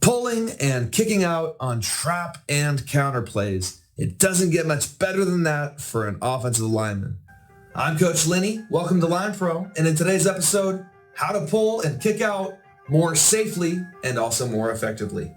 Pulling and kicking out on trap and counter plays. It doesn't get much better than that for an offensive lineman. I'm Coach Lenny. Welcome to Line Pro. And in today's episode, how to pull and kick out more safely and also more effectively.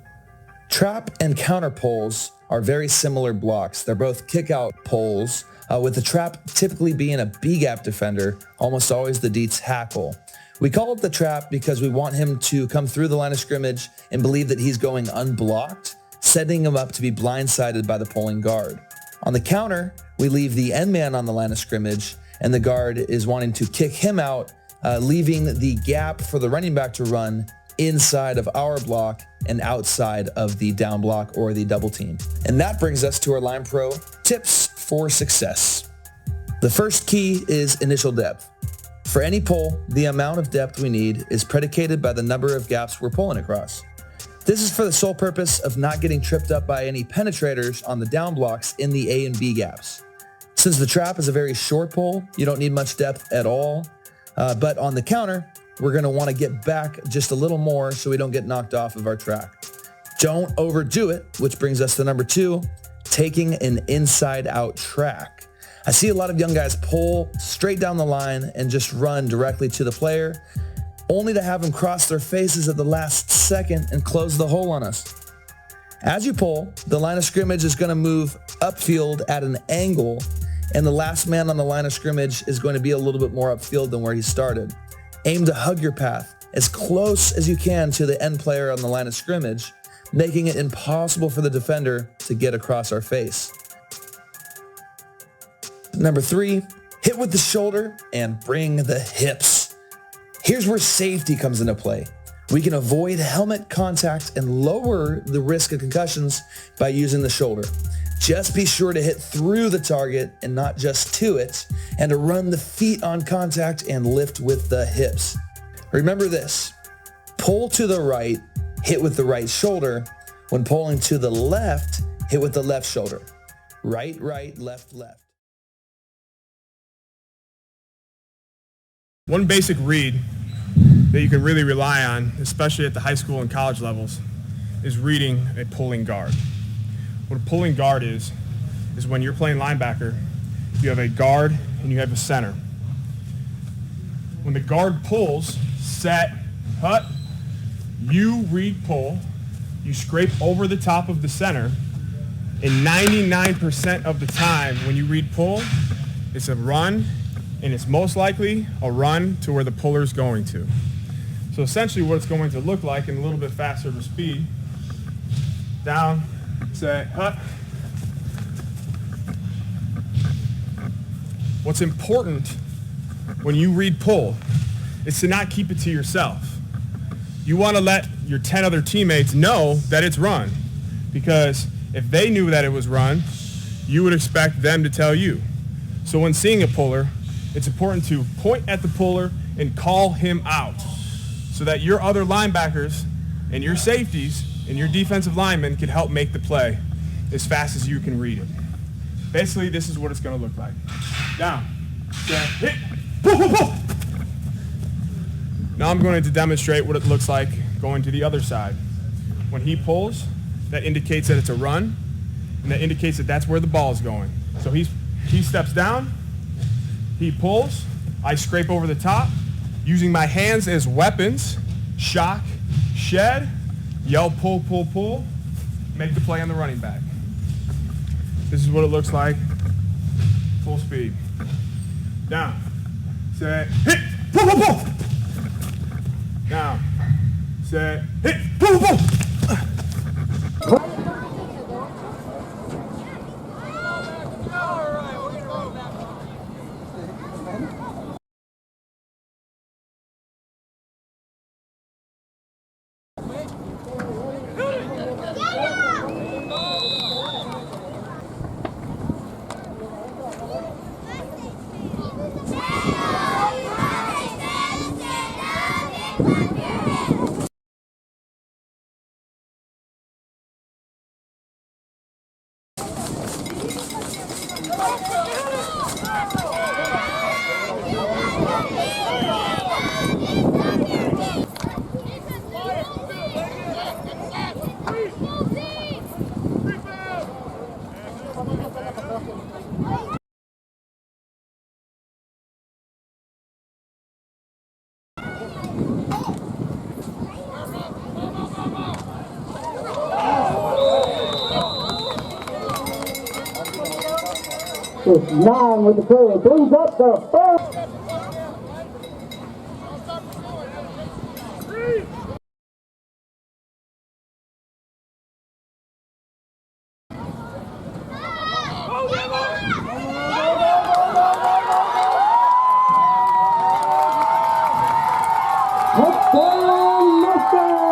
Trap and counter pulls are very similar blocks. They're both kick out pulls, with the trap typically being a B-gap defender, almost always the D tackle. We call it the trap because we want him to come through the line of scrimmage and believe that he's going unblocked, setting him up to be blindsided by the pulling guard. On the counter, we leave the end man on the line of scrimmage, and the guard is wanting to kick him out, leaving the gap for the running back to run inside of our block and outside of the down block or the double team. And that brings us to our Line Pro tips for success. The first key is initial depth. For any pull, the amount of depth we need is predicated by the number of gaps we're pulling across. This is for the sole purpose of not getting tripped up by any penetrators on the down blocks in the A and B gaps. Since the trap is a very short pull, you don't need much depth at all. But on the counter, we're going to want to get back just a little more so we don't get knocked off of our track. Don't overdo it, which brings us to number 2, taking an inside-out track. I see a lot of young guys pull straight down the line and just run directly to the player, only to have them cross their faces at the last second and close the hole on us. As you pull, the line of scrimmage is going to move upfield at an angle, and the last man on the line of scrimmage is going to be a little bit more upfield than where he started. Aim to hug your path as close as you can to the end player on the line of scrimmage, making it impossible for the defender to get across our face. Number 3, hit with the shoulder and bring the hips. Here's where safety comes into play. We can avoid helmet contact and lower the risk of concussions by using the shoulder. Just be sure to hit through the target and not just to it, and to run the feet on contact and lift with the hips. Remember this: pull to the right, hit with the right shoulder. When pulling to the left, hit with the left shoulder. Right, right, left, left. One basic read that you can really rely on, especially at the high school and college levels, is reading a pulling guard. What a pulling guard is when you're playing linebacker, you have a guard and you have a center. When the guard pulls, set, cut, you read pull, you scrape over the top of the center, and 99% of the time when you read pull, it's a run, and it's most likely a run to where the puller's going to. So essentially what it's going to look like in a little bit faster of a speed: down, set, cut. What's important when you read pull is to not keep it to yourself. You want to let your 10 other teammates know that it's run, because if they knew that it was run, you would expect them to tell you. So when seeing a puller, it's important to point at the puller and call him out so that your other linebackers and your safeties and your defensive linemen can help make the play as fast as you can read it. Basically, this is what it's going to look like. Down, set, hit, pull, pull, pull. Now I'm going to demonstrate what it looks like going to the other side. When he pulls, that indicates that it's a run, and that indicates that that's where the ball is going. So he steps down, he pulls, I scrape over the top, using my hands as weapons, shock, shed, yell, pull, pull, pull, make the play on the running back. This is what it looks like, full speed. Down, set, hit, pull, pull, pull. Down, set, hit, pull, pull. It's 9 with the play. Brings up the first. Touchdown, Mustangs!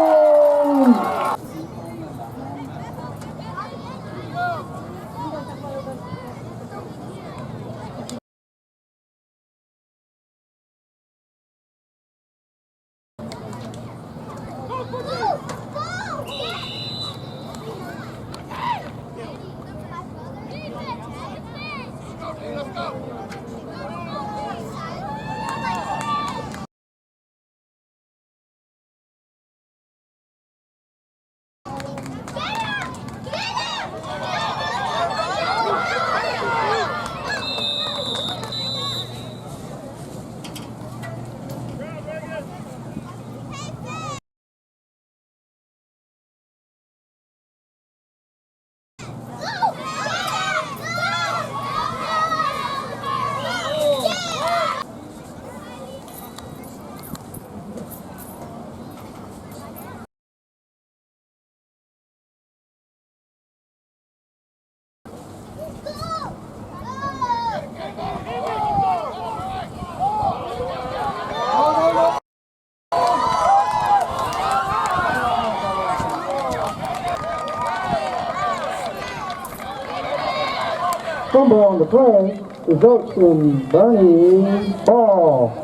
Fumble on the play results in Bernie's ball.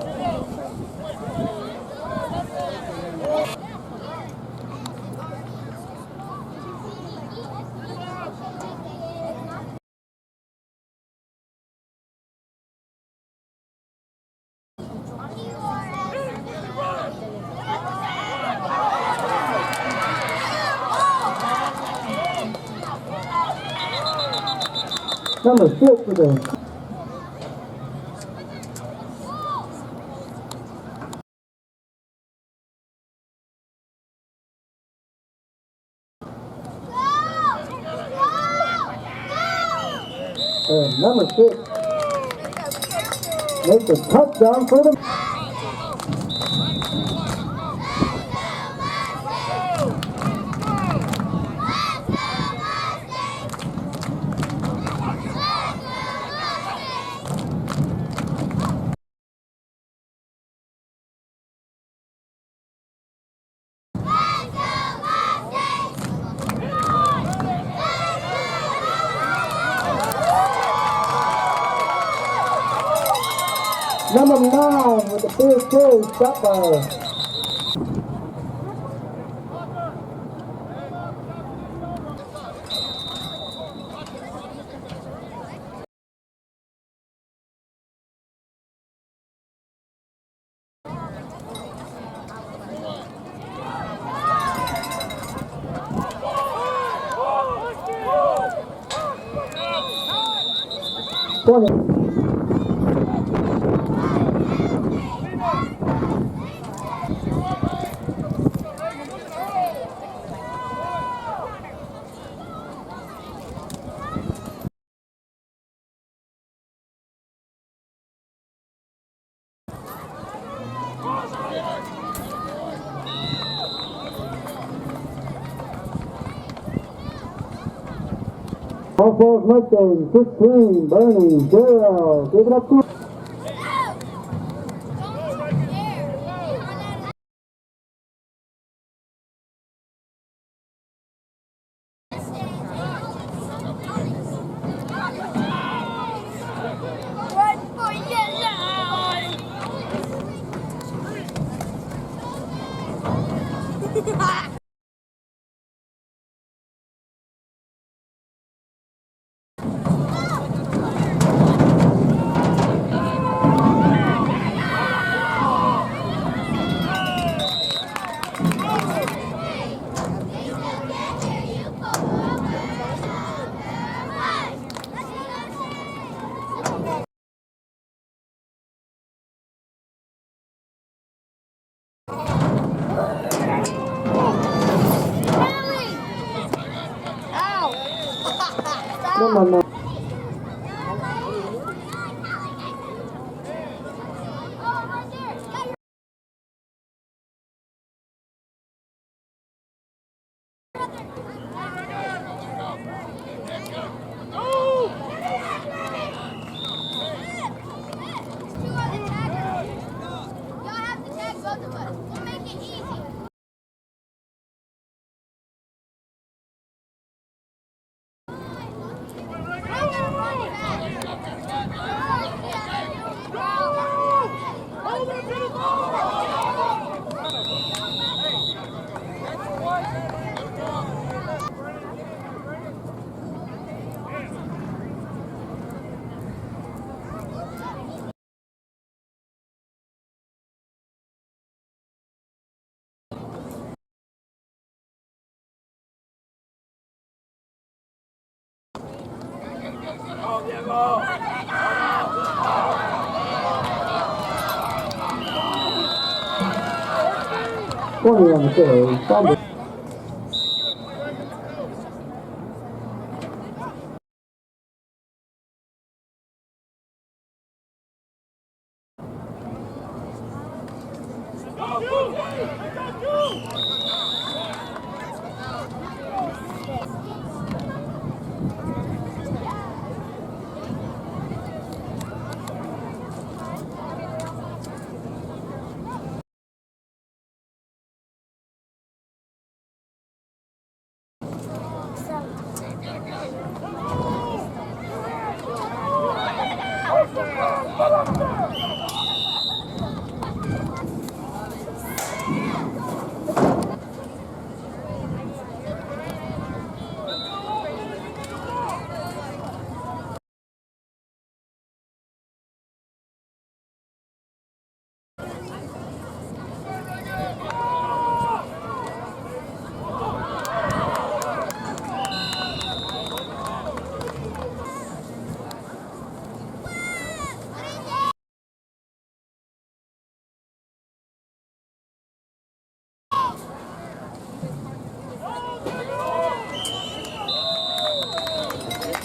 Number 6 with the and number 6 makes a touchdown for them. Number 9 with the big carry, stop by. All Falls Mustangs, 15, Bernie, 0. Give it up to number 9. 20 on the carry. Fumble.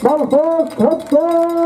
Ball first, touchdown!